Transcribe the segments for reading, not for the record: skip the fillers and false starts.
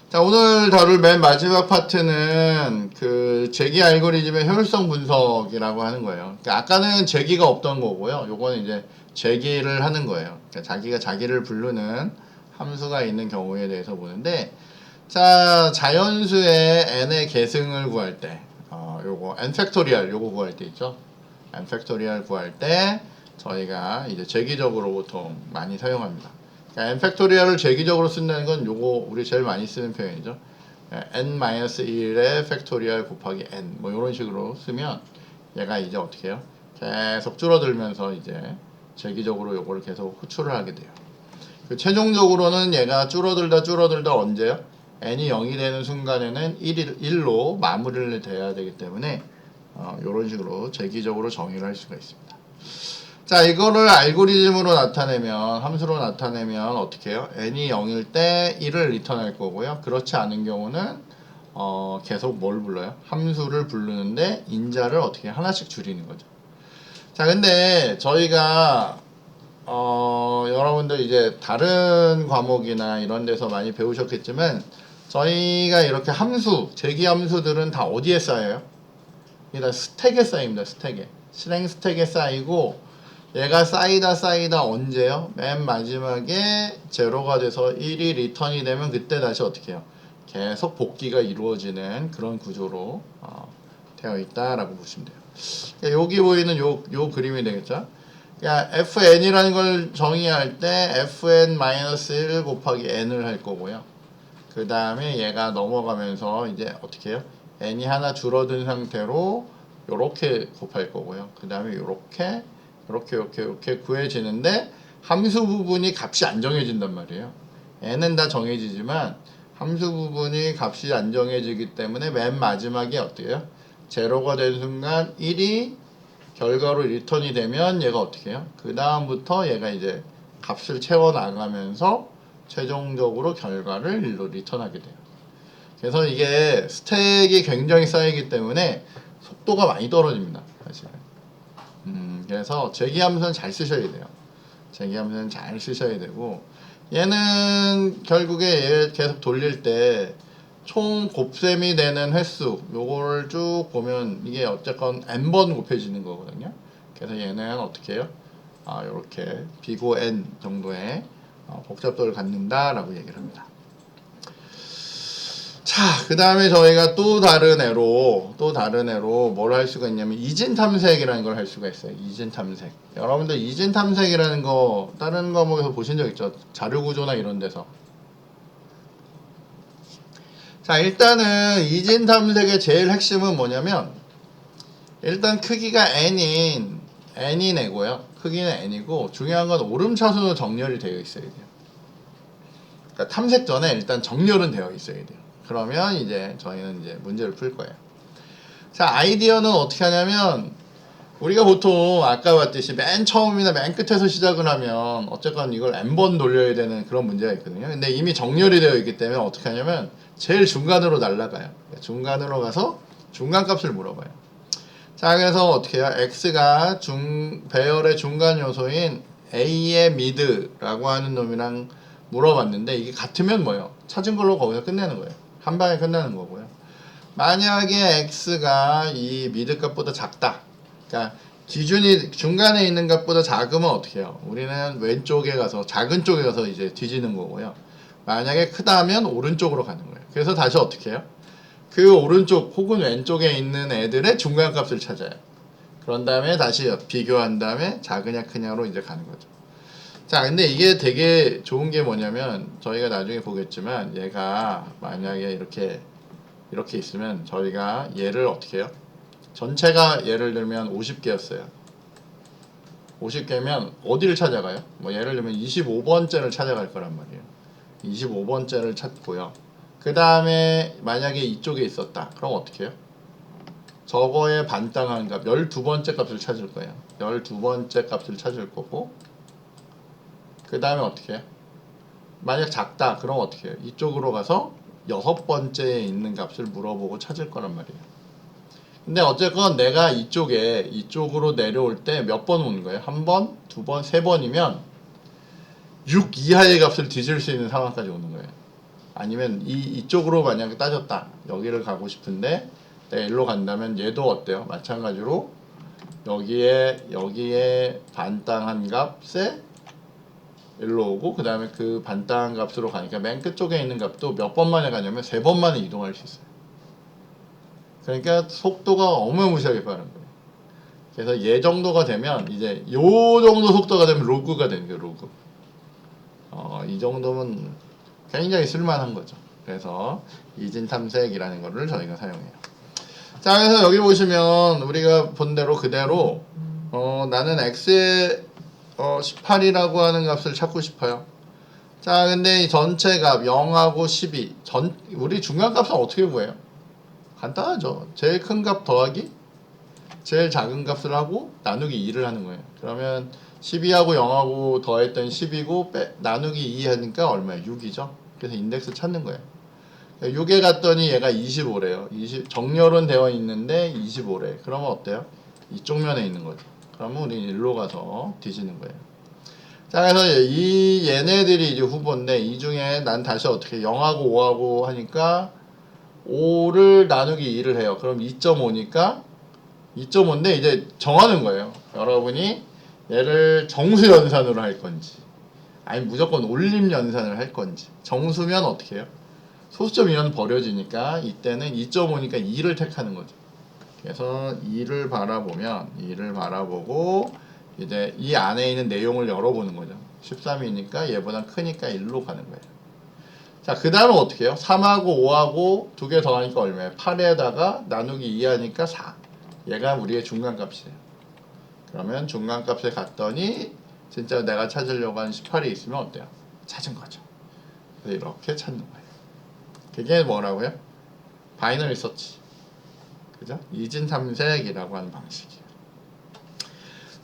자, 오늘 다룰 맨 마지막 파트는 그 재기 알고리즘의 효율성 분석이라고 하는 거예요. 그러니까 아까는 재기가 없던 거고요. 요거는 이제 재기를 하는 거예요. 그러니까 자기가 자기를 부르는 함수가 있는 경우에 대해서 보는데, 자, 자연수의 n의 계승을 구할 때, 요거 n 팩토리얼 요거 구할 때 있죠. n 팩토리얼 구할 때 저희가 이제 재기적으로 보통 많이 사용합니다. 그러니까 n 팩토리얼을 재기적으로 쓴다는 건 요거 우리 제일 많이 쓰는 표현이죠. n-1의 팩토리얼 곱하기 n 뭐 이런 식으로 쓰면 얘가 이제 어떻게 해요? 계속 줄어들면서 이제 재기적으로 요거를 계속 호출을 하게 돼요. 그 최종적으로는 얘가 줄어들다 언제요? n이 0이 되는 순간에는 1로 마무리를 돼야 되기 때문에 이런 식으로 재기적으로 정의를 할 수가 있습니다. 자, 이거를 알고리즘으로 나타내면, 함수로 나타내면 어떻게 해요? n이 0일 때 1을 리턴할 거고요. 그렇지 않은 경우는 계속 뭘 불러요? 함수를 부르는데 인자를 어떻게 하나씩 줄이는 거죠. 자, 근데 저희가 여러분들 이제 다른 과목이나 이런 데서 많이 배우셨겠지만 저희가 이렇게 함수, 재기 함수들은 다 어디에 쌓여요? 이게 다 스택에 쌓입니다. 스택에. 실행 스택에 쌓이고 얘가 쌓이다 언제요? 맨 마지막에 제로가 돼서 1이 리턴이 되면 그때 다시 어떻게 해요? 계속 복귀가 이루어지는 그런 구조로 되어 있다라고 보시면 돼요. 그러니까 여기 보이는 요 그림이 되겠죠? 그러니까 fn이라는 걸 정의할 때 fn-1 곱하기 n을 할 거고요. 그 다음에 얘가 넘어가면서 이제 어떻게 해요? n이 하나 줄어든 상태로 요렇게 곱할 거고요. 그 다음에 요렇게 구해지는데 함수 부분이 값이 안 정해진단 말이에요. n은 다 정해지지만 함수 부분이 값이 안 정해지기 때문에 맨 마지막에 어떻게 해요? 제로가 된 순간 1이 결과로 리턴이 되면 얘가 어떻게 해요? 그 다음부터 얘가 이제 값을 채워 나가면서 최종적으로 결과를 1로 리턴하게 돼요. 그래서 이게 스택이 굉장히 쌓이기 때문에 속도가 많이 떨어집니다. 사실은. 그래서 재기함수는 잘 쓰셔야 돼요. 재기함수는 잘 쓰셔야 되고 얘는 결국에 얘 계속 돌릴 때 총 곱셈이 되는 횟수 요거를 쭉 보면 이게 어쨌건 n번 곱해지는 거거든요. 그래서 얘는 어떻게 해요? 요렇게 비고 n 정도의 복잡도를 갖는다라고 얘기를 합니다. 자, 그 다음에 저희가 또 다른 애로 뭘 할 수가 있냐면 이진 탐색이라는 걸 할 수가 있어요. 이진 탐색. 여러분들 이진 탐색이라는 거 다른 과목에서 보신 적 있죠? 자료 구조나 이런 데서. 자, 일단은 이진 탐색의 제일 핵심은 뭐냐면 일단 크기가 n인 애고요. 크기는 n이고 중요한 건 오름차순으로 정렬이 되어 있어야 돼요. 그러니까 탐색 전에 일단 정렬은 되어 있어야 돼요. 그러면 이제 저희는 이제 문제를 풀 거예요. 자, 아이디어는 어떻게 하냐면 우리가 보통 아까 봤듯이 맨 처음이나 맨 끝에서 시작을 하면 어쨌건 이걸 n번 돌려야 되는 그런 문제가 있거든요. 근데 이미 정렬이 되어 있기 때문에 어떻게 하냐면 제일 중간으로 날아가요. 중간으로 가서 중간값을 물어봐요. 자, 그래서 어떻게 해요? x가 배열의 중간 요소인 a의 미드라고 하는 놈이랑 물어봤는데 이게 같으면 뭐예요? 찾은 걸로 거기서 끝내는 거예요. 한 방에 끝나는 거고요. 만약에 x가 이 미드 값보다 작다. 그러니까 기준이 중간에 있는 값보다 작으면 어떻게 해요? 우리는 왼쪽에 가서 작은 쪽에 가서 이제 뒤지는 거고요. 만약에 크다면 오른쪽으로 가는 거예요. 그래서 다시 어떻게 해요? 그 오른쪽 혹은 왼쪽에 있는 애들의 중간 값을 찾아요. 그런 다음에 다시 비교한 다음에 작으냐 크냐로 이제 가는 거죠. 자, 근데 이게 되게 좋은 게 뭐냐면 저희가 나중에 보겠지만 얘가 만약에 이렇게 있으면 저희가 얘를 어떻게 해요? 전체가 예를 들면 50개였어요. 50개면 어디를 찾아가요? 뭐 예를 들면 25번째를 찾아갈 거란 말이에요. 25번째를 찾고요. 그 다음에 만약에 이쪽에 있었다. 그럼 어떻게 해요? 저거에 반땅한 값 12번째 값을 찾을 거예요. 12번째 값을 찾을 거고 그 다음에 어떻게 해요? 만약 작다. 그럼 어떻게 해요? 이쪽으로 가서 6번째에 있는 값을 물어보고 찾을 거란 말이에요. 근데 어쨌건 내가 이쪽으로 내려올 때 몇 번 오는 거예요? 한 번, 두 번, 세 번이면 6 이하의 값을 뒤질 수 있는 상황까지 오는 거예요. 아니면 이쪽으로 만약에 따졌다. 여기를 가고 싶은데 내가 일로 간다면 얘도 어때요? 마찬가지로 여기에 반땅한 값에 일로 오고 그 다음에 그 반땅한 값으로 가니까 맨 끝쪽에 있는 값도 몇 번 만에 가냐면 3번 만에 이동할 수 있어요. 그러니까 속도가 어마무시하게 빠른 거예요. 그래서 얘 정도가 되면 이제 요 정도 속도가 되면 로그가 되는 거예요. 로그. 이 정도면 굉장히 쓸만한 거죠. 그래서 이진 탐색이라는 거를 저희가 사용해요. 자, 그래서 여기 보시면 우리가 본 대로 그대로 나는 x에 18이라고 하는 값을 찾고 싶어요. 자, 근데 이 전체 값 0하고 12 우리 중간값은 어떻게 구해요? 간단하죠. 제일 큰 값 더하기 제일 작은 값을 하고 나누기 2를 하는 거예요. 그러면 12하고 0하고 더했더니 10이고 나누기 2 하니까 얼마예요? 6이죠. 그래서 인덱스 찾는 거예요. 6에 갔더니 얘가 25래요. 정렬은 되어 있는데 25래. 그러면 어때요? 이쪽 면에 있는 거죠. 그러면 우리 일로 가서 뒤지는 거예요. 자, 그래서 얘네들이 이제 후보인데 이 중에 난 다시 어떻게 0하고 5하고 하니까 5를 나누기 2를 해요. 그럼 2.5니까 2.5인데 이제 정하는 거예요. 여러분이 얘를 정수 연산으로 할 건지 아니 무조건 올림 연산을 할 건지. 정수면 어떻게 해요? 소수점 인원 버려지니까 이때는 2.5니까 2를 택하는 거죠. 그래서 2를 바라보고 이제 이 안에 있는 내용을 열어보는 거죠. 13이니까 얘보다 크니까 1로 가는 거예요. 자, 그 다음은 어떻게 해요? 3하고 5하고 두 개 더하니까 얼마예요? 8에다가 나누기 2 하니까 4. 얘가 우리의 중간값이에요. 그러면 중간값에 갔더니 진짜 내가 찾으려고 하는 18이 있으면 어때요? 찾은 거죠. 그래서 이렇게 찾는 거예요. 그게 뭐라고요? 바이너리 서치. 그죠? 이진 탐색이라고 하는 방식이에요.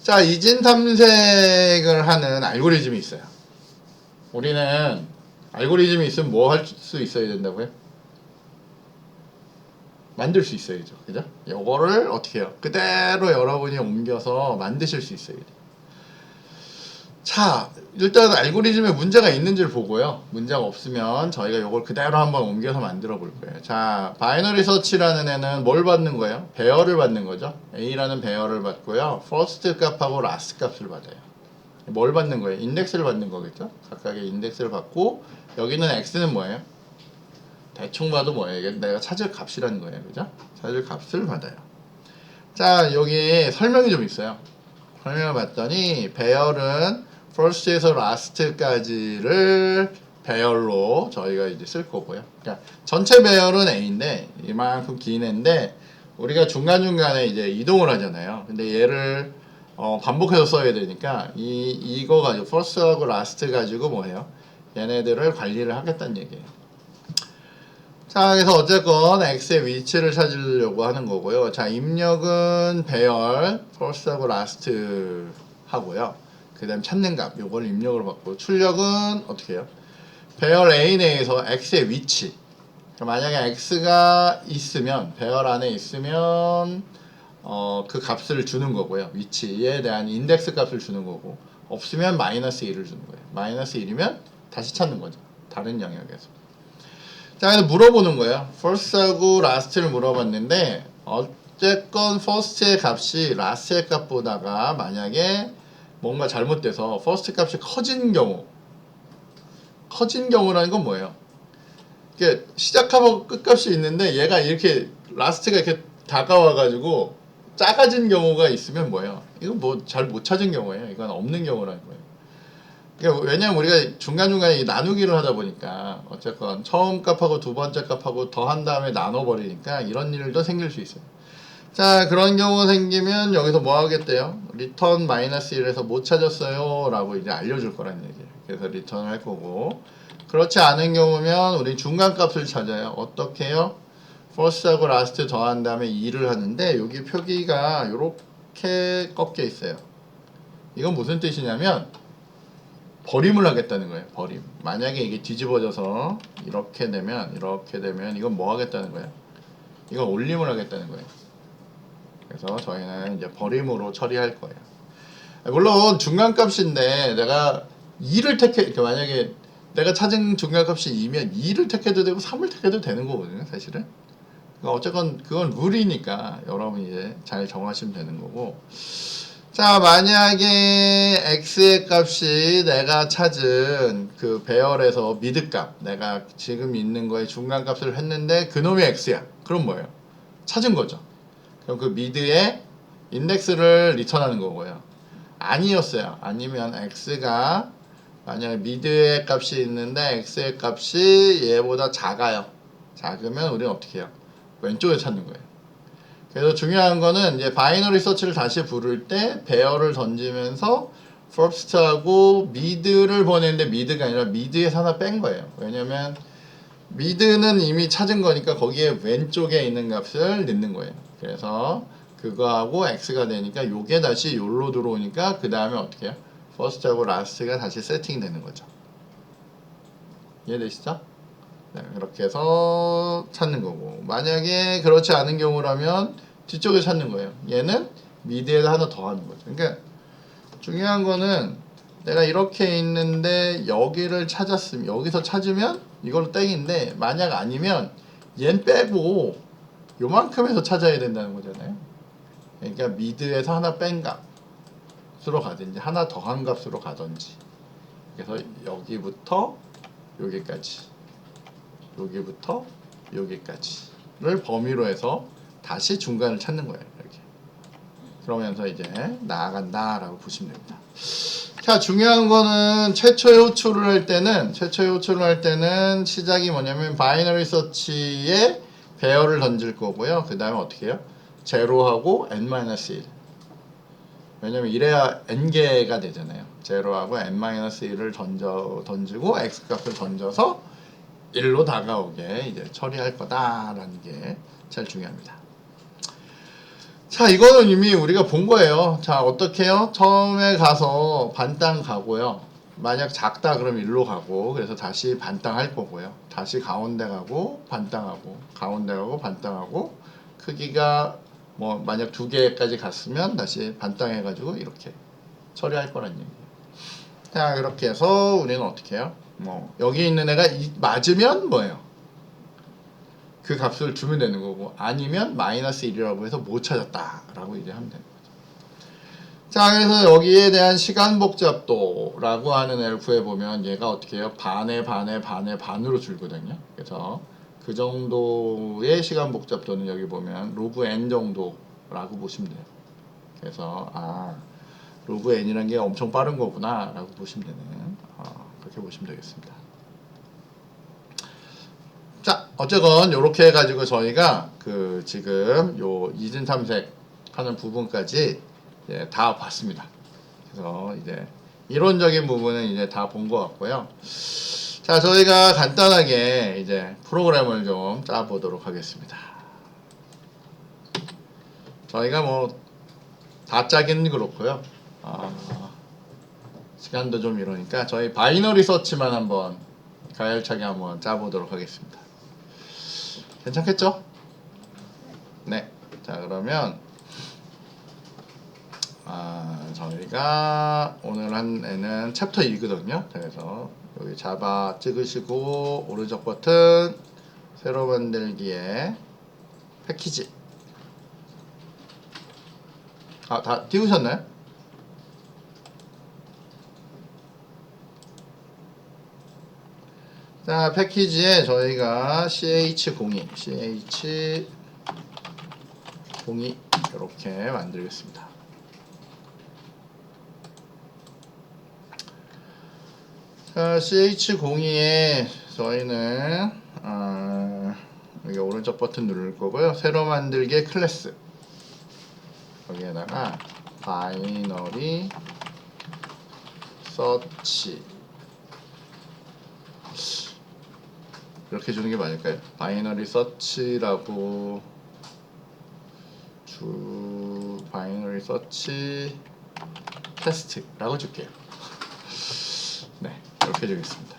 자, 이진 탐색을 하는 알고리즘이 있어요. 우리는 알고리즘이 있으면 뭐 할 수 있어야 된다고요? 만들 수 있어야죠. 그죠? 요거를 어떻게 해요? 그대로 여러분이 옮겨서 만드실 수 있어야 돼요. 자, 일단 알고리즘에 문제가 있는지를 보고요. 문제가 없으면 저희가 요걸 그대로 한번 옮겨서 만들어 볼 거예요. 자, 바이너리 서치라는 애는 뭘 받는 거예요? 배열을 받는 거죠. A라는 배열을 받고요. first 값하고 last 값을 받아요. 뭘 받는 거예요? 인덱스를 받는 거겠죠? 각각의 인덱스를 받고 여기는 x는 뭐예요? 대충 봐도 뭐예요? 이게 내가 찾을 값이라는 거예요. 그죠? 찾을 값을 받아요. 자, 여기 설명이 좀 있어요. 설명을 봤더니 배열은 first에서 last까지를 배열로 저희가 이제 쓸 거고요. 그러니까 전체 배열은 A인데 이만큼 긴 애인데 우리가 중간중간에 이제 이동을 하잖아요. 근데 얘를 반복해서 써야 되니까 이거 가지고 first하고 last 가지고 뭐예요? 얘네들을 관리를 하겠다는 얘기예요. 자, 그래서 어쨌건 x의 위치를 찾으려고 하는 거고요. 자, 입력은 배열 first하고 last 하고요. 그 다음 찾는 값 요걸 입력으로 받고 출력은 어떻게 해요? 배열 A 내에서 x의 위치. 그러니까 만약에 x가 있으면 배열 안에 있으면 그 값을 주는 거고요. 위치에 대한 인덱스 값을 주는 거고 없으면 마이너스 1을 주는 거예요. 마이너스 1이면 다시 찾는 거죠. 다른 영역에서. 자, 그래서 물어보는 거예요. first하고 last를 물어봤는데 어쨌건 first의 값이 last의 값보다가 만약에 뭔가 잘못돼서 first 값이 커진 경우라는 건 뭐예요? 이게 시작하고 끝값이 있는데 얘가 이렇게 last가 이렇게 다가와가지고 작아진 경우가 있으면 뭐예요? 이건 뭐 잘 못 찾은 경우예요. 이건 없는 경우라는 거예요. 그러니까 왜냐면 우리가 중간중간에 나누기를 하다 보니까 어쨌건 처음 값하고 두 번째 값하고 더한 다음에 나눠버리니까 이런 일도 생길 수 있어요. 자, 그런 경우가 생기면 여기서 뭐 하겠대요? 리턴 마이너스 1에서 못 찾았어요 라고 이제 알려줄 거라는 얘기예요. 그래서 리턴을 할 거고 그렇지 않은 경우면 우리 중간값을 찾아요. 어떻게 해요? first하고 last 더한 다음에 2를 하는데 여기 표기가 이렇게 꺾여 있어요. 이건 무슨 뜻이냐면 버림을 하겠다는 거예요. 버림. 만약에 이게 뒤집어져서 이렇게 되면 이건 뭐 하겠다는 거예요? 이건 올림을 하겠다는 거예요. 그래서 저희는 이제 버림으로 처리할 거예요. 물론 중간값인데 내가 2를 만약에 내가 찾은 중간값이 2면 2를 택해도 되고 3을 택해도 되는 거거든요, 사실은. 그러니까 어쨌건 그건 룰이니까 여러분이 이제 잘 정하시면 되는 거고. 자, 만약에 x의 값이 내가 찾은 그 배열에서 미드값, 내가 지금 있는 거에 중간값을 했는데 그놈이 x야. 그럼 뭐예요? 찾은 거죠. 그럼 그 미드의 인덱스를 리턴하는 거고요. 아니었어요. 아니면 x가 만약에 미드의 값이 있는데 x의 값이 얘보다 작아요. 작으면 우리는 어떻게 해요? 왼쪽에 찾는 거예요. 그래서 중요한 거는 이제 바이너리 서치를 다시 부를 때 배열을 던지면서 first하고 mid를 보냈는데 mid가 아니라 mid에서 하나 뺀 거예요. 왜냐면 mid는 이미 찾은 거니까 거기에 왼쪽에 있는 값을 넣는 거예요. 그래서 그거하고 x가 되니까 요게 다시 요로 들어오니까 그 다음에 어떻게 해요? first하고 last가 다시 세팅이 되는 거죠. 이해되시죠? 네, 그렇게 해서 찾는 거고, 만약에 그렇지 않은 경우라면 뒤쪽에 찾는 거예요. 얘는 미드에다 하나 더 하는 거죠. 그러니까 중요한 거는 내가 이렇게 있는데 여기를 찾았으면, 여기서 찾으면 이걸로 땡인데, 만약 아니면 얘는 빼고 요만큼에서 찾아야 된다는 거잖아요. 그러니까 미드에서 하나 뺀 값으로 가든지 하나 더한 값으로 가든지, 그래서 여기부터 여기까지, 여기부터 여기까지를 범위로 해서 다시 중간을 찾는 거예요. 이렇게. 그러면서 이제 나아간다 라고 보시면 됩니다. 자, 중요한 거는 최초의 호출을 할 때는 시작이 뭐냐면 바이너리 서치에 배열을 던질 거고요. 그 다음에 어떻게 해요? 제로하고 n-1. 왜냐면 이래야 n개가 되잖아요. 제로하고 n-1을 던지고 x 값을 던져서 1로 다가오게 이제 처리할 거다라는 게 제일 중요합니다. 자, 이거는 이미 우리가 본 거예요. 자, 어떻게 해요? 처음에 가서 반땅 가고요. 만약 작다 그럼 1로 가고, 그래서 다시 반땅 할 거고요. 다시 가운데 가고 반땅하고, 가운데 가고 반땅하고, 크기가 뭐 만약 2개까지 갔으면 다시 반땅 해가지고 이렇게 처리할 거란 얘기예요. 자, 그렇게 해서 우리는 어떻게 해요? 뭐 여기 있는 애가 맞으면 뭐예요? 그 값을 주면 되는 거고, 아니면 마이너스 1이라고 해서 못 찾았다 라고 이제 하면 되는 거죠. 자, 그래서 여기에 대한 시간 복잡도라고 하는 애를 구해보면 얘가 어떻게 해요? 반으로 줄거든요. 그래서 그 정도의 시간 복잡도는 여기 보면 로그 n 정도라고 보시면 돼요. 그래서 로그 n이라는 게 엄청 빠른 거구나 라고 보시면 되는, 그렇게 보시면 되겠습니다. 자, 어쨌건 요렇게 해가지고 저희가 그 지금 요 이진 탐색 하는 부분까지 이제 다 봤습니다. 그래서 이제 이론적인 부분은 이제 다 본 것 같고요. 자, 저희가 간단하게 이제 프로그램을 좀 짜보도록 하겠습니다. 저희가 뭐 다 짜기는 그렇고요. 시간도 좀 이러니까 저희 바이너리 서치만 한번 가열차게 한번 짜보도록 하겠습니다. 괜찮겠죠? 네. 자, 그러면 저희가 오늘 한 애는 챕터 2거든요. 그래서 여기 자바 찍으시고 오른쪽 버튼 새로 만들기에 패키지. 다 띄우셨나요? 자, 패키지에 저희가 ch02 이렇게 만들겠습니다. 자, ch02에 저희는 여기 오른쪽 버튼 누를 거고요. 새로 만들기 클래스, 여기에다가 바이너리 서치 이렇게 주는 게 맞을까요? 바이너리 서치라고 바이너리 서치 테스트라고 줄게요. 네, 이렇게 주겠습니다.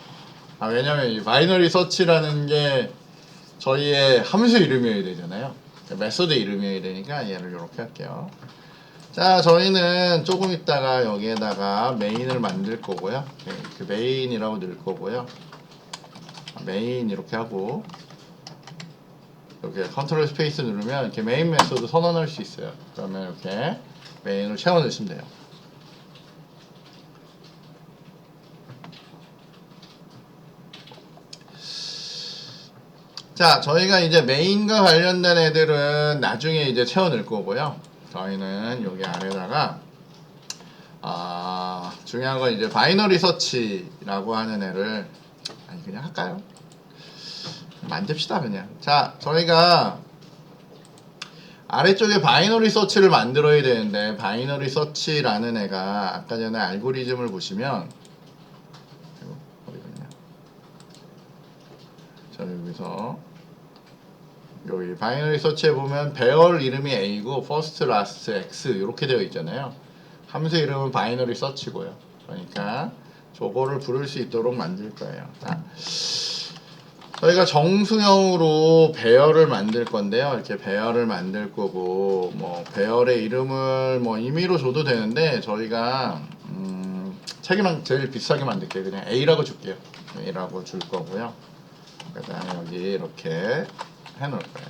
왜냐면 이 바이너리 서치라는 게 저희의 함수 이름이어야 되잖아요. 메소드 이름이어야 되니까 얘를 이렇게 할게요. 자, 저희는 조금 있다가 여기에다가 메인을 만들 거고요. 그 메인이라고 넣을 거고요. 메인 이렇게 하고 이렇게 컨트롤 스페이스 누르면 이렇게 메인 메소드 선언할 수 있어요. 그러면 이렇게 메인을 채워 넣으시면 돼요. 자, 저희가 이제 메인과 관련된 애들은 나중에 이제 채워 넣을 거고요. 저희는 여기 아래다가 중요한 건 이제 바이너리 서치라고 하는 애를 그냥 할까요? 만듭시다 그냥. 자, 저희가 아래쪽에 바이너리 서치를 만들어야 되는데 바이너리 서치라는 애가 아까 전에 알고리즘을 보시면 어디 갔냐? 자, 여기서 여기 바이너리 서치에 보면 배열 이름이 A고 first, last, X 이렇게 되어 있잖아요. 함수 이름은 바이너리 서치고요. 그러니까 저거를 부를 수 있도록 만들 거예요. 자, 저희가 정수형으로 배열을 만들 건데요. 이렇게 배열을 만들 거고 뭐 배열의 이름을 뭐 임의로 줘도 되는데 저희가 책이랑 제일 비싸게 만들게요. 그냥 A라고 줄게요. A라고 줄 거고요. 그 다음에 여기 이렇게 해놓을 거예요.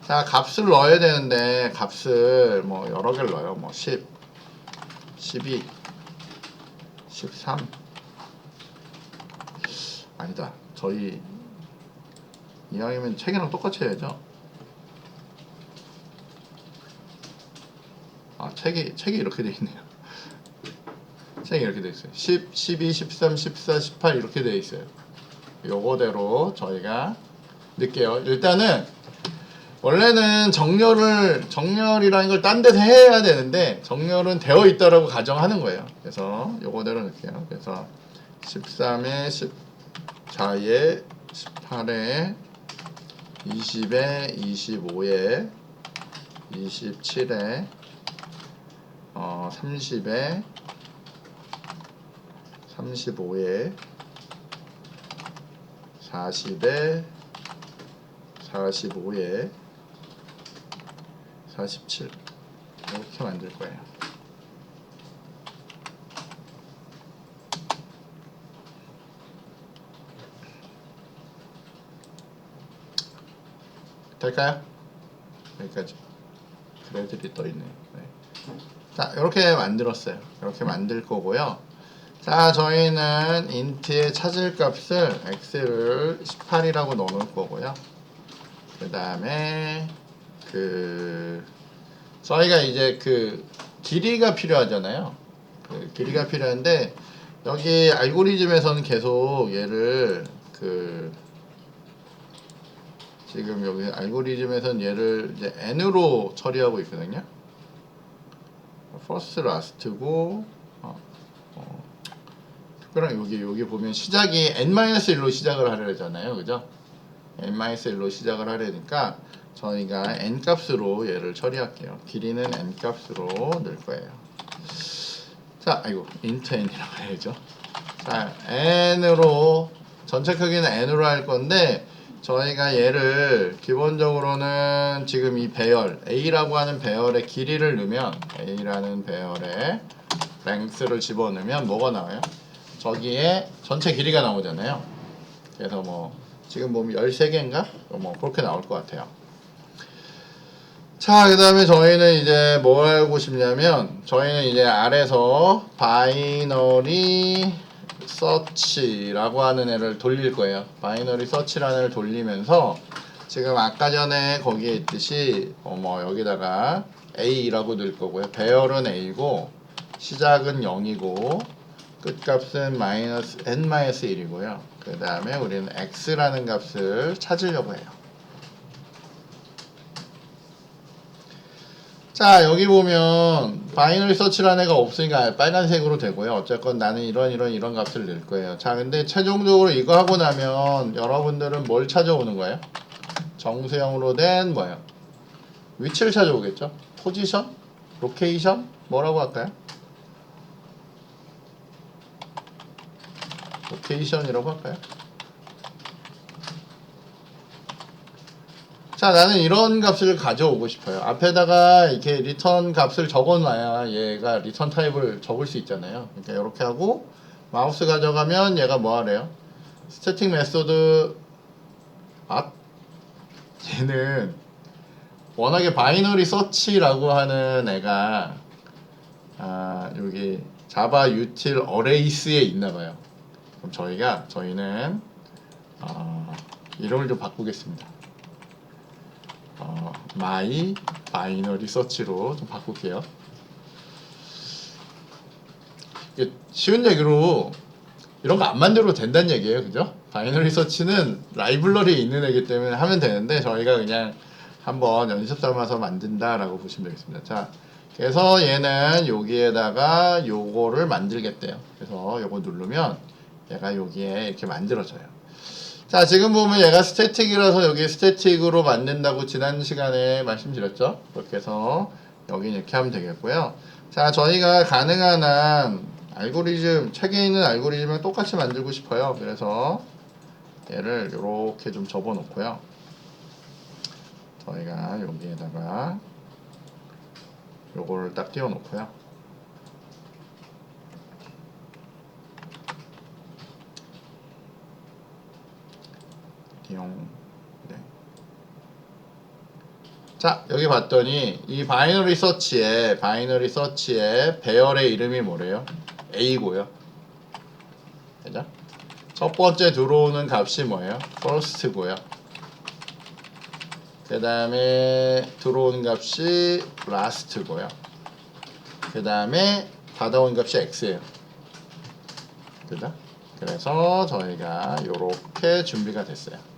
자, 값을 넣어야 되는데 값을 뭐 여러 개를 넣어요. 뭐 10, 12, 13 아니다. 저희 이왕이면 책이랑 똑같이 해야죠. 책이 이렇게 돼 있네요. 책이 이렇게 돼 있어요. 10, 12, 13, 14, 18 이렇게 돼 있어요. 요거대로 저희가 넣을게요. 일단은 원래는 정렬이라는 걸 딴 데서 해야 되는데 정렬은 되어 있다라고 가정하는 거예요. 그래서 요거대로 넣을게요. 그래서 13에 14에 18에 20에 25에 27에 30에 35에 40에 45에 47 이렇게 만들 거예요. 될까요? 여기까지 그래들이 떠있네요. 네. 자, 이렇게 만들었어요. 이렇게 만들 거고요. 자, 저희는 int에 찾을 값을 x를 18이라고 넣어 놓을 거고요. 그 다음에 저희가 이제 길이가 필요하잖아요. 길이가 필요한데 여기 알고리즘에서는 계속 얘를 지금 여기 알고리즘에서는 얘를 이제 n으로 처리하고 있거든요. first, last고 특별한 여기 보면 시작이 n-1로 시작을 하려잖아요. 그죠? n-1로 시작을 하려니까 저희가 n 값으로 얘를 처리할게요. 길이는 n 값으로 넣을 거예요. 자, int n이라고 해야죠. 자, n으로 전체 크기는 n으로 할 건데 저희가 얘를 기본적으로는 지금 이 배열 A라고 하는 배열의 길이를 넣으면 A라는 배열의 length를 집어넣으면 뭐가 나와요? 저기에 전체 길이가 나오잖아요. 그래서 뭐 지금 보면 13개인가? 뭐 그렇게 나올 것 같아요. 자, 그 다음에 저희는 이제 뭘 하고 싶냐면 저희는 이제 아래서 바이너리 서치라고 하는 애를 돌릴 거예요. 바이너리 서치라는 애를 돌리면서 지금 아까 전에 거기에 있듯이 뭐 여기다가 A라고 넣을 거고요. 배열은 A고 시작은 0이고 끝값은 n-1이고요. 그 다음에 우리는 x라는 값을 찾으려고 해요. 자, 여기 보면 바이너리 서치라는 애가 없으니까 빨간색으로 되고요. 어쨌건 나는 이런 값을 넣을 거예요. 자, 근데 최종적으로 이거 하고 나면 여러분들은 뭘 찾아오는 거예요? 정수형으로 된 뭐예요? 위치를 찾아오겠죠? 포지션? 로케이션? 뭐라고 할까요? 로케이션이라고 할까요? 자, 나는 이런 값을 가져오고 싶어요. 앞에다가 이렇게 리턴 값을 적어놔야 얘가 리턴 타입을 적을 수 있잖아요. 그러니까 이렇게 하고 마우스 가져가면 얘가 뭐 하래요? 스태틱 메소드 얘는 워낙에 바이너리 서치라고 하는 애가 여기 자바 유틸 어레이스에 있나봐요. 그럼 저희는 이름을 좀 바꾸겠습니다. my 바이너리 서치로 좀 바꿀게요. 쉬운 얘기로 이런 거 안 만들어도 된다는 얘기예요, 그죠? 바이너리 서치는 라이블러리에 있는 애기 때문에 하면 되는데 저희가 그냥 한번 연습 삼아서 만든다라고 보시면 되겠습니다. 자, 그래서 얘는 여기에다가 요거를 만들겠대요. 그래서 요거 누르면 얘가 여기에 이렇게 만들어져요. 자, 지금 보면 얘가 스태틱이라서 여기 스태틱으로 만든다고 지난 시간에 말씀드렸죠. 그렇게 해서 여기 이렇게 하면 되겠고요. 자, 저희가 가능한 한 알고리즘, 책에 있는 알고리즘을 똑같이 만들고 싶어요. 그래서 얘를 이렇게 좀 접어 놓고요. 저희가 여기에다가 요거를 딱 띄워 놓고요. 네. 자, 여기 봤더니 이 바이너리 서치에 배열의 이름이 뭐래요? A고요. 그죠? 첫 번째 들어오는 값이 뭐예요? first고요. 그 다음에 들어오는 값이 last고요. 그 다음에 받아온 값이 x예요. 그죠? 그래서 저희가 이렇게 준비가 됐어요.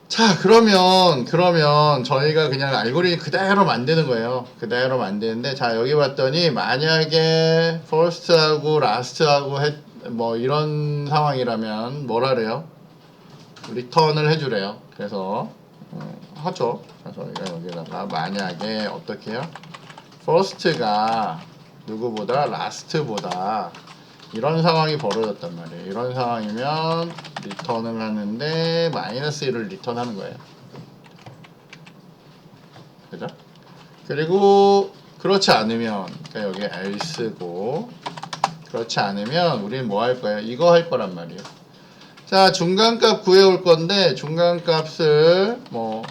자, 그러면 저희가 그냥 알고리즘 그대로 만드는 거예요. 그대로 만드는데, 자, 여기 봤더니 만약에 first하고 last하고 뭐 이런 상황이라면 뭐라 그래요? 리턴을 해주래요. 그래서 하죠. 저희가 여기다가 만약에 어떻게 해요? first가 누구보다 last보다 이런 상황이 벌어졌단 말이에요. 이런 상황이면 리턴을 하는데 -1을 리턴하는 거예요. 그죠? 그리고 그렇지 않으면 그러니까 여기 else고 그렇지 않으면 우리는 뭐 할 거예요? 이거 할 거란 말이에요. 자, 중간값 구해올 건데 중간값을 뭐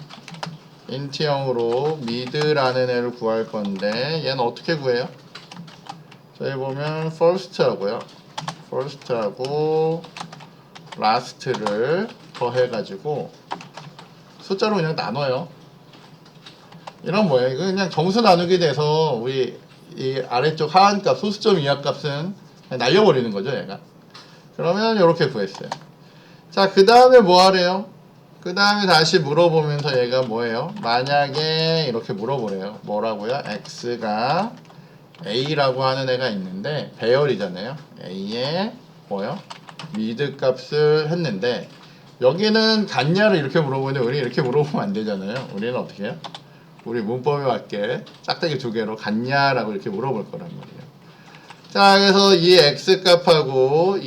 int형으로 mid라는 애를 구할 건데 얘는 어떻게 구해요? 저희 보면 first하고요. first하고 last를 더해가지고 숫자로 그냥 나눠요. 이런 뭐예요? 이거 그냥 정수 나누기 돼서 우리 이 아래쪽 하한값 소수점 이하값은 그냥 날려버리는 거죠, 얘가. 그러면 이렇게 구했어요. 자, 그 다음에 뭐 하래요? 그 다음에 다시 물어보면서 얘가 뭐예요? 만약에 이렇게 물어보래요. 뭐라고요? x가 a라고 하는 애가 있는데 배열이잖아요. a에 뭐요? 미드 값을 했는데 여기는 같냐를 이렇게 물어보는데 우리 이렇게 물어보면 안 되잖아요. 우리는 어떻게 해요? 우리 문법에 맞게 짝대기 두 개로 같냐라고 이렇게 물어볼 거란 말이에요. 자, 그래서 이 x값하고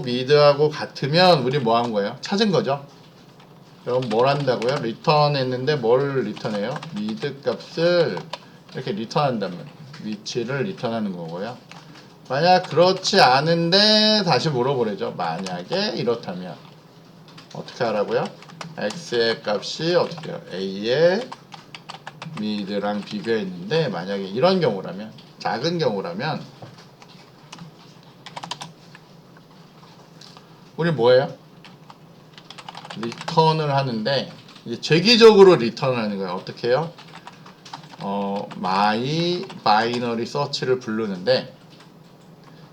미드하고 같으면 우리 뭐 한 거예요? 찾은 거죠. 그럼 뭘 한다고요? 리턴 했는데 뭘 리턴해요? 미드 값을 이렇게 리턴한단 말이에요. 위치를 리턴하는 거고요. 만약 그렇지 않은데 다시 물어보래죠. 만약에 이렇다면 어떻게 하라고요? x의 값이 어떻게 해요? a의 mid랑 비교했는데 만약에 이런 경우라면 작은 경우라면 우리 뭐예요? 리턴을 하는데 이제 재기적으로 리턴을 하는 거예요. 어떻게 해요? my binary search를 부르는데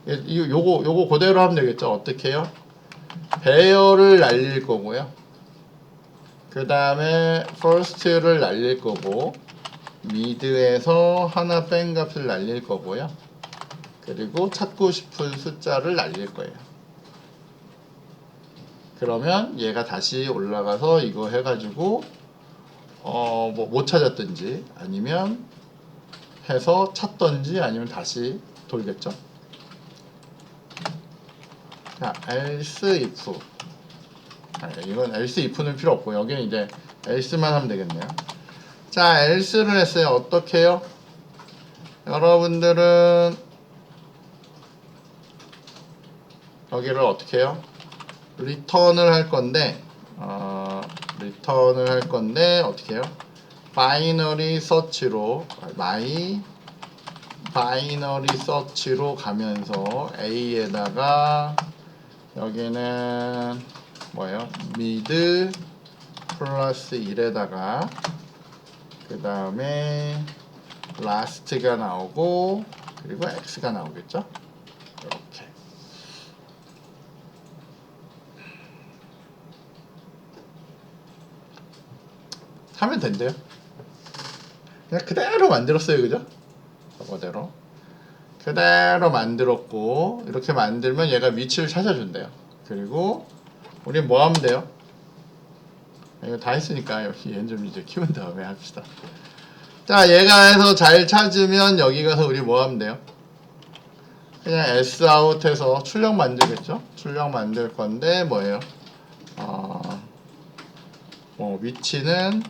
요거 그대로 하면 되겠죠. 어떻게 해요? 배열을 날릴 거고요. 그 다음에 first를 날릴 거고 mid에서 하나 뺀 값을 날릴 거고요. 그리고 찾고 싶은 숫자를 날릴 거예요. 그러면 얘가 다시 올라가서 이거 해가지고 뭐 못 찾았든지 아니면 해서 찾던지 아니면 다시 돌겠죠. 자, else if. 이건 else if는 필요 없고 여기는 이제 else만 하면 되겠네요. 자, else를 했어요. 어떻게 해요? 여러분들은 여기를 어떻게 해요? return을 할 건데 어떻게 해요? binary search로 binary search로 가면서 A에다가 여기는 뭐예요? mid 플러스 1에다가 그 다음에 last가 나오고 그리고 x가 나오겠죠? 이렇게 하면 된대요. 그냥 그대로 만들었어요, 그죠? 그대로 만들었고 이렇게 만들면 얘가 위치를 찾아준대요. 그리고 우리 뭐 하면 돼요? 이거 다 했으니까 여기 얘는 좀 이제 키운 다음에 합시다. 자, 얘가 해서 잘 찾으면 여기 가서 우리 뭐 하면 돼요? 그냥 sout 해서 출력 만들겠죠? 출력 만들 건데 뭐예요? 위치는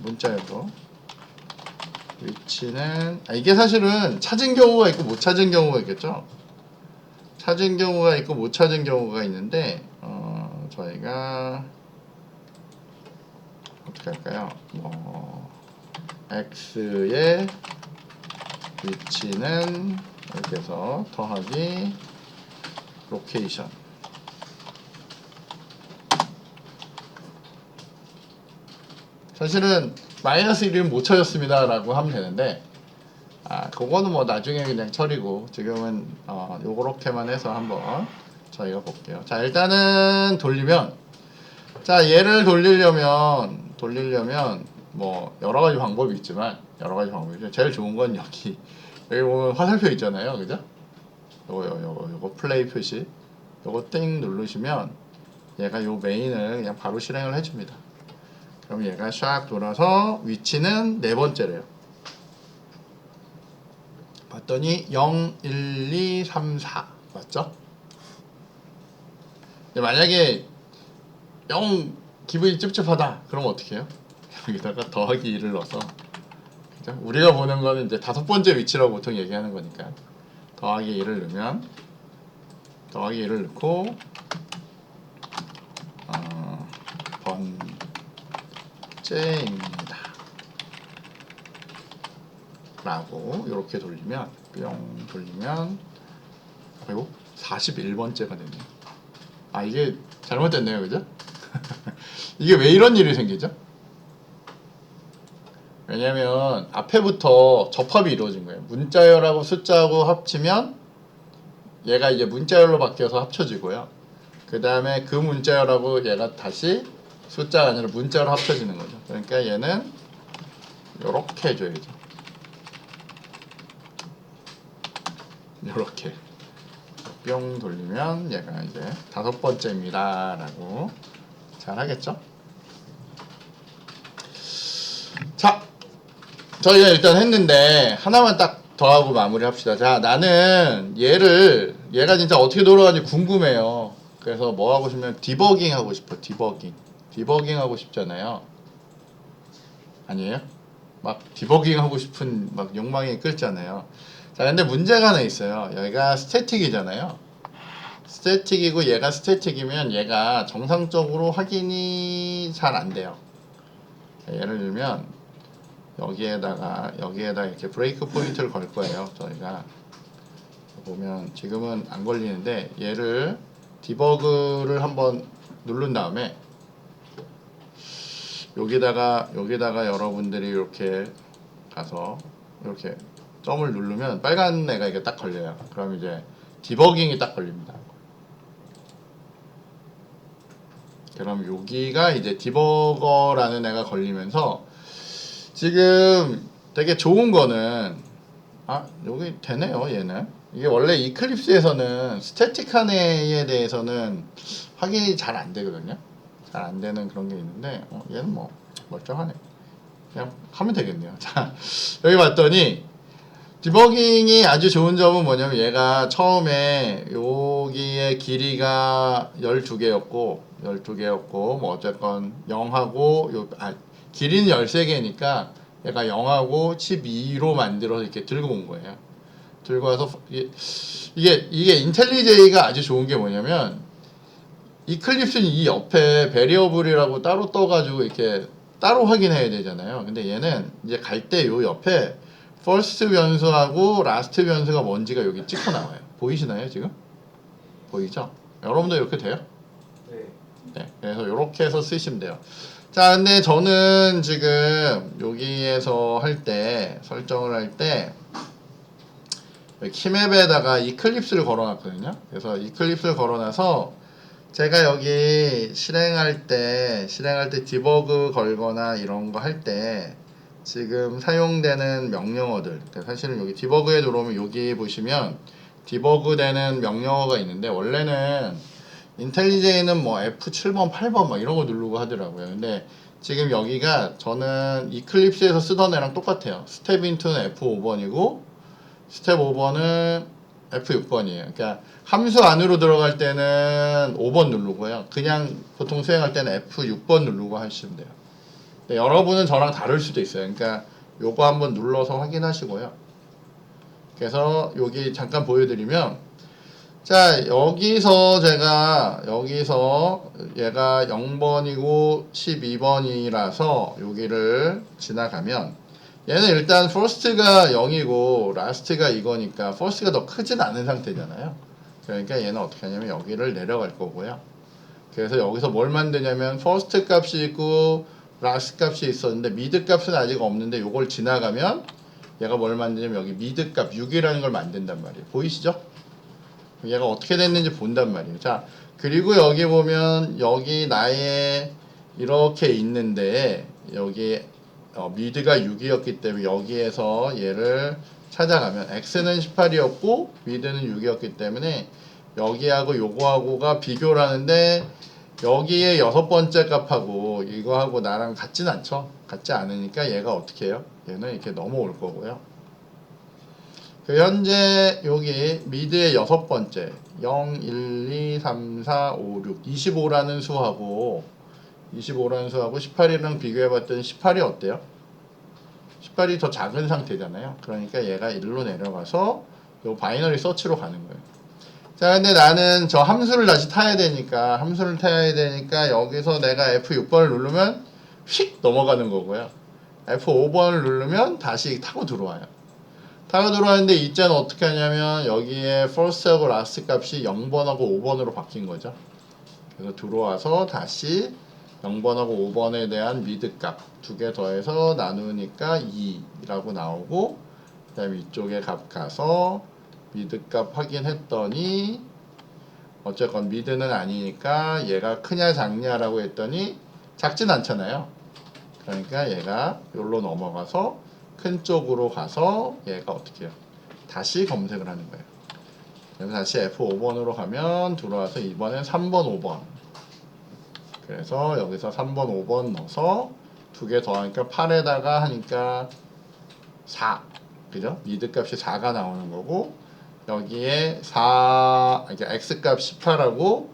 문자열로 위치는 이게 사실은 찾은 경우가 있고 못 찾은 경우가 있겠죠? 찾은 경우가 있고 못 찾은 경우가 있는데 저희가 어떻게 할까요? x의 위치는 이렇게 해서 더하기 로케이션 사실은 마이너스 1이면 못 찾았습니다 라고 하면 되는데 그거는 뭐 나중에 그냥 처리고 지금은 요렇게만 해서 한번 저희가 볼게요. 자, 일단은 돌리면 자, 얘를 돌리려면 뭐 여러 가지 방법이 있지만 여러가지 제일 좋은 건 여기 보면 화살표 있잖아요, 그죠? 요거 플레이 표시 요거 띵 누르시면 얘가 요 메인을 그냥 바로 실행을 해줍니다. 그럼 얘가 샥 돌아서 위치는 네 번째래요. 봤더니 0, 1, 2, 3, 4 맞죠? 만약에 0 기분이 찝찝하다 그럼 어떻게 해요? 여기다가 더하기 2를 넣어서 그죠? 우리가 보는 거는 이제 다섯 번째 위치라고 보통 얘기하는 거니까 더하기 2를 넣으면 더하기 2를 넣고 번째입니다 라고 이렇게 돌리면 뿅 돌리면 그리고 41번째가 되네요. 이게 잘못됐네요, 그죠? 이게 왜 이런 일이 생기죠? 왜냐면 앞에부터 접합이 이루어진 거예요. 문자열하고 숫자하고 합치면 얘가 이제 문자열로 바뀌어서 합쳐지고요. 그 다음에 그 문자열하고 얘가 다시 숫자가 아니라 문자로 합쳐지는 거죠. 그러니까 얘는 요렇게 해줘야죠. 요렇게 뿅 돌리면 얘가 이제 다섯 번째입니다 라고 잘 하겠죠? 자, 저희가 일단 했는데 하나만 딱 더하고 마무리 합시다. 자, 나는 얘가 진짜 어떻게 돌아가는지 궁금해요. 그래서 뭐 하고 싶으면 디버깅 하고 싶어. 디버깅 하고 싶잖아요. 아니에요? 막 디버깅 하고 싶은 막 욕망이 끓잖아요. 자, 근데 문제가 하나 있어요. 여기가 스태틱이잖아요. 스태틱이고 얘가 스태틱이면 얘가 정상적으로 확인이 잘 안 돼요. 예를 들면 여기에다가 이렇게 브레이크 포인트를 걸 거예요. 저희가 보면 지금은 안 걸리는데 얘를 디버그를 한번 누른 다음에 여기다가 여러분들이 이렇게 가서 이렇게 점을 누르면 빨간 애가 이게 딱 걸려요. 그럼 이제 디버깅이 딱 걸립니다. 그럼 여기가 이제 디버거라는 애가 걸리면서 지금 되게 좋은 거는 여기 되네요. 얘는 이게 원래 이클립스에서는 스태틱한 애에 대해서는 확인이 잘 안 되거든요. 잘 안 되는 그런 게 있는데 얘는 뭐 멀쩡하네. 그냥 하면 되겠네요. 자, 여기 봤더니 디버깅이 아주 좋은 점은 뭐냐면 얘가 처음에 여기의 길이가 12개였고 뭐 어쨌건 0하고 길이는 13개니까 얘가 0하고 12로 만들어서 이렇게 들고 온 거예요. 들고 와서 이게 인텔리제이가 아주 좋은 게 뭐냐면 이클립스는 이 옆에 베리어블이라고 따로 떠가지고 이렇게 따로 확인해야 되잖아요. 근데 얘는 이제 갈 때 요 옆에 first 변수하고 last 변수가 뭔지가 여기 찍혀 나와요. 보이시나요 지금? 보이죠? 여러분도 이렇게 돼요? 네. 그래서 이렇게 해서 쓰시면 돼요. 자, 근데 저는 지금 여기에서 할 때 설정을 할 때 키맵에다가 이클립스를 걸어놨거든요. 그래서 이클립스를 걸어놔서 제가 여기 실행할 때 디버그 걸거나 이런 거 할 때 지금 사용되는 명령어들, 그러니까 사실은 여기 디버그에 들어오면 여기 보시면 디버그 되는 명령어가 있는데 원래는 인텔리제이는 뭐 F7번, 8번 막 이런 거 누르고 하더라고요. 근데 지금 여기가 저는 이클립스에서 쓰던 애랑 똑같아요. 스텝 인투는 F5번이고 스텝 5번은 F6번이에요. 그러니까 함수 안으로 들어갈 때는 5번 누르고요. 그냥 보통 수행할 때는 F6번 누르고 하시면 돼요. 여러분은 저랑 다를 수도 있어요. 그러니까 요거 한번 눌러서 확인하시고요. 그래서 여기 잠깐 보여드리면 자 여기서 제가 얘가 0번이고 12번이라서 여기를 지나가면 얘는 일단 first가 0이고 last가 이거니까 first가 더 크진 않은 상태잖아요. 그러니까 얘는 어떻게 하냐면 여기를 내려갈 거고요. 그래서 여기서 뭘 만드냐면 first 값이 있고 last 값이 있었는데 mid 값은 아직 없는데 이걸 지나가면 얘가 뭘 만드냐면 여기 mid 값 6이라는 걸 만든단 말이에요. 보이시죠? 얘가 어떻게 됐는지 본단 말이에요. 자, 그리고 여기 보면 여기 나의 이렇게 있는데 여기 mid가 6이었기 때문에 여기에서 얘를 찾아가면 x는 18이었고 mid는 6이었기 때문에 여기하고 요거하고가 비교를 하는데 여기에 6번째 값하고 이거하고 나랑 같진 않죠. 같지 않으니까 얘가 어떻게 해요? 얘는 이렇게 넘어올 거고요. 현재 여기 미드의 6번째 0, 1, 2, 3, 4, 5, 6 25라는 수하고 18이랑 비교해봤더니 18이 어때요? 18이 더 작은 상태잖아요. 그러니까 얘가 1로 내려가서 요 바이너리 서치로 가는 거예요. 자, 근데 나는 저 함수를 다시 타야 되니까 여기서 내가 F6번을 누르면 휙 넘어가는 거고요. F5번을 누르면 다시 타고 들어와요. 타고 들어왔는데 이제는 어떻게 하냐면 여기에 first하고 last 값이 0번하고 5번으로 바뀐 거죠. 그래서 들어와서 다시 0번하고 5번에 대한 mid 값 두 개 더해서 나누니까 2라고 나오고 그 다음에 이쪽에 값 가서 mid 값 확인했더니 어쨌건 mid는 아니니까 얘가 크냐 작냐라고 했더니 작진 않잖아요. 그러니까 얘가 여기로 넘어가서 큰 쪽으로 가서 얘가 어떻게 해요? 다시 검색을 하는 거예요. 그래서 다시 F5번으로 가면 들어와서 이번엔 3번, 5번. 그래서 여기서 3번, 5번 넣어서 두 개 더하니까 8에다가 하니까 4. 그죠? 미드 값이 4가 나오는 거고 여기에 4, 그러니까 x 값 18하고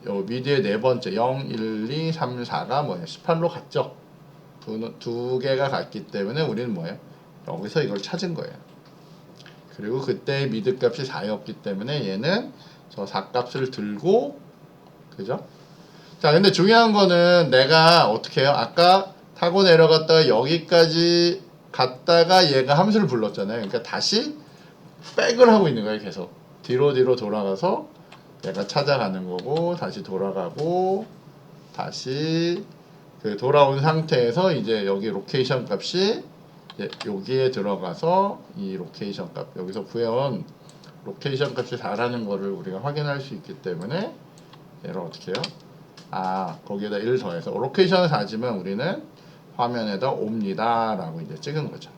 요 미드의 네 번째 0, 1, 2, 3, 4가 뭐예요? 18로 갔죠? 두 개가 같기 때문에 우리는 뭐예요? 여기서 이걸 찾은 거예요. 그리고 그때 미드 값이 4였기 때문에 얘는 저 4 값을 들고 그죠? 자, 근데 중요한 거는 내가 어떻게 해요? 아까 타고 내려갔다가 여기까지 갔다가 얘가 함수를 불렀잖아요. 그러니까 다시 백을 하고 있는 거예요. 계속 뒤로 돌아가서 얘가 찾아가는 거고 다시 돌아가고 다시 그 돌아온 상태에서 이제 여기 로케이션 값이 여기에 들어가서 이 로케이션 값 여기서 구해온 로케이션 값이 4라는 거를 우리가 확인할 수 있기 때문에 얘를 어떻게 해요? 거기에다 1 더해서 로케이션을 4지만 우리는 화면에다 옵니다 라고 이제 찍은 거죠.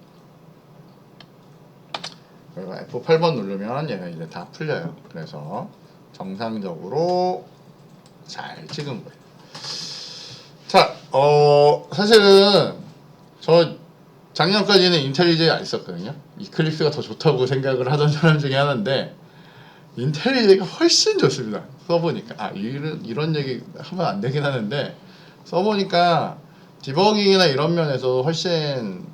그리고 F8번 누르면 얘가 이제 다 풀려요. 그래서 정상적으로 잘 찍은 거예요. 자, 사실은 저 작년까지는 인텔리제이 안 썼거든요. 이클립스가 더 좋다고 생각을 하던 사람 중에 하나인데 인텔리제이가 훨씬 좋습니다. 써보니까 이런 얘기 하면 안 되긴 하는데 써보니까 디버깅이나 이런 면에서 훨씬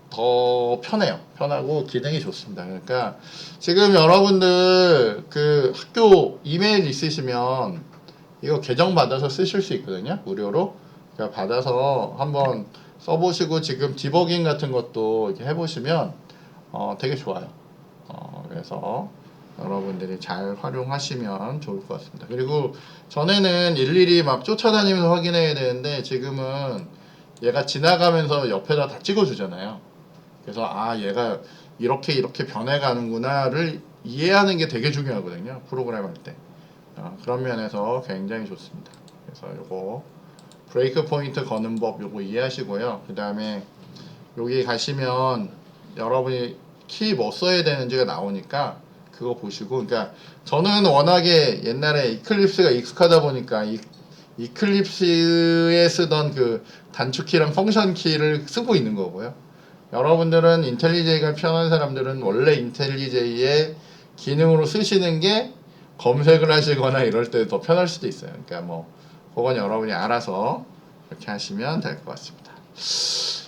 더 편해요. 편하고 기능이 좋습니다. 그러니까 지금 여러분들 그 학교 이메일 있으시면 이거 계정 받아서 쓰실 수 있거든요. 무료로. 그러니까 받아서 한번 써보시고 지금 디버깅 같은 것도 이렇게 해보시면 되게 좋아요. 그래서 여러분들이 잘 활용하시면 좋을 것 같습니다. 그리고 전에는 일일이 막 쫓아다니면서 확인해야 되는데 지금은 얘가 지나가면서 옆에다 다 찍어주잖아요. 그래서 얘가 이렇게 변해가는구나를 이해하는 게 되게 중요하거든요. 프로그램 할 때. 그런 면에서 굉장히 좋습니다. 그래서 요거 브레이크 포인트 거는 법 요거 이해하시고요. 그 다음에 여기 가시면 여러분이 키 뭐 써야 되는지가 나오니까 그거 보시고, 그러니까 저는 워낙에 옛날에 이클립스가 익숙하다 보니까 이클립스에 쓰던 그 단축키랑 펑션 키를 쓰고 있는 거고요. 여러분들은 인텔리제이가 편한 사람들은 원래 인텔리제이의 기능으로 쓰시는 게 검색을 하시거나 이럴 때 더 편할 수도 있어요. 그러니까 뭐 그건 여러분이 알아서 이렇게 하시면 될 것 같습니다.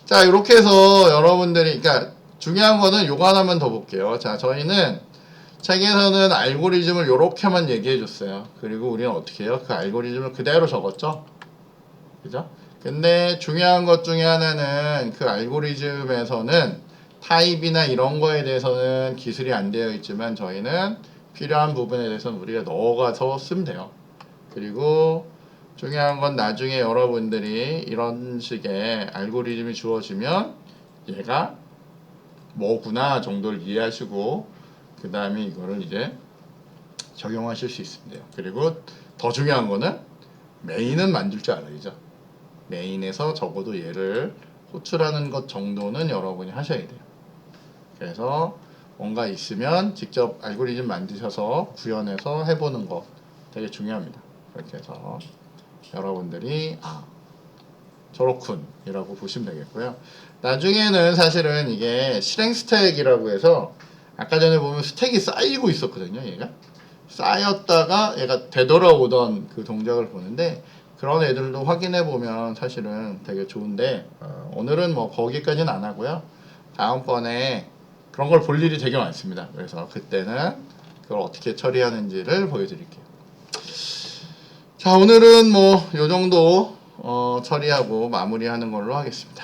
자, 이렇게 해서 여러분들이, 그러니까 중요한 거는 요거 하나만 더 볼게요. 자, 저희는 책에서는 알고리즘을 이렇게만 얘기해 줬어요. 그리고 우리는 어떻게 해요? 그 알고리즘을 그대로 적었죠? 그죠? 근데 중요한 것 중에 하나는 그 알고리즘에서는 타입이나 이런 거에 대해서는 기술이 안 되어 있지만 저희는 필요한 부분에 대해서는 우리가 넣어가서 쓰면 돼요. 그리고 중요한 건 나중에 여러분들이 이런 식의 알고리즘이 주어지면 얘가 뭐구나 정도를 이해하시고 그 다음에 이거를 이제 적용하실 수 있습니다. 그리고 더 중요한 거는 메인은 만들 줄 알아야죠. 메인에서 적어도 얘를 호출하는 것 정도는 여러분이 하셔야 돼요. 그래서 뭔가 있으면 직접 알고리즘 만드셔서 구현해서 해보는 거 되게 중요합니다. 그렇게 해서 여러분들이 저렇군 이라고 보시면 되겠고요. 나중에는 사실은 이게 실행 스택이라고 해서 아까 전에 보면 스택이 쌓이고 있었거든요. 얘가 쌓였다가 얘가 되돌아오던 그 동작을 보는데 그런 애들도 확인해 보면 사실은 되게 좋은데 오늘은 뭐 거기까지는 안 하고요. 다음번에 그런 걸 볼 일이 되게 많습니다. 그래서 그때는 그걸 어떻게 처리하는지를 보여드릴게요. 자, 오늘은 뭐 요 정도 처리하고 마무리하는 걸로 하겠습니다.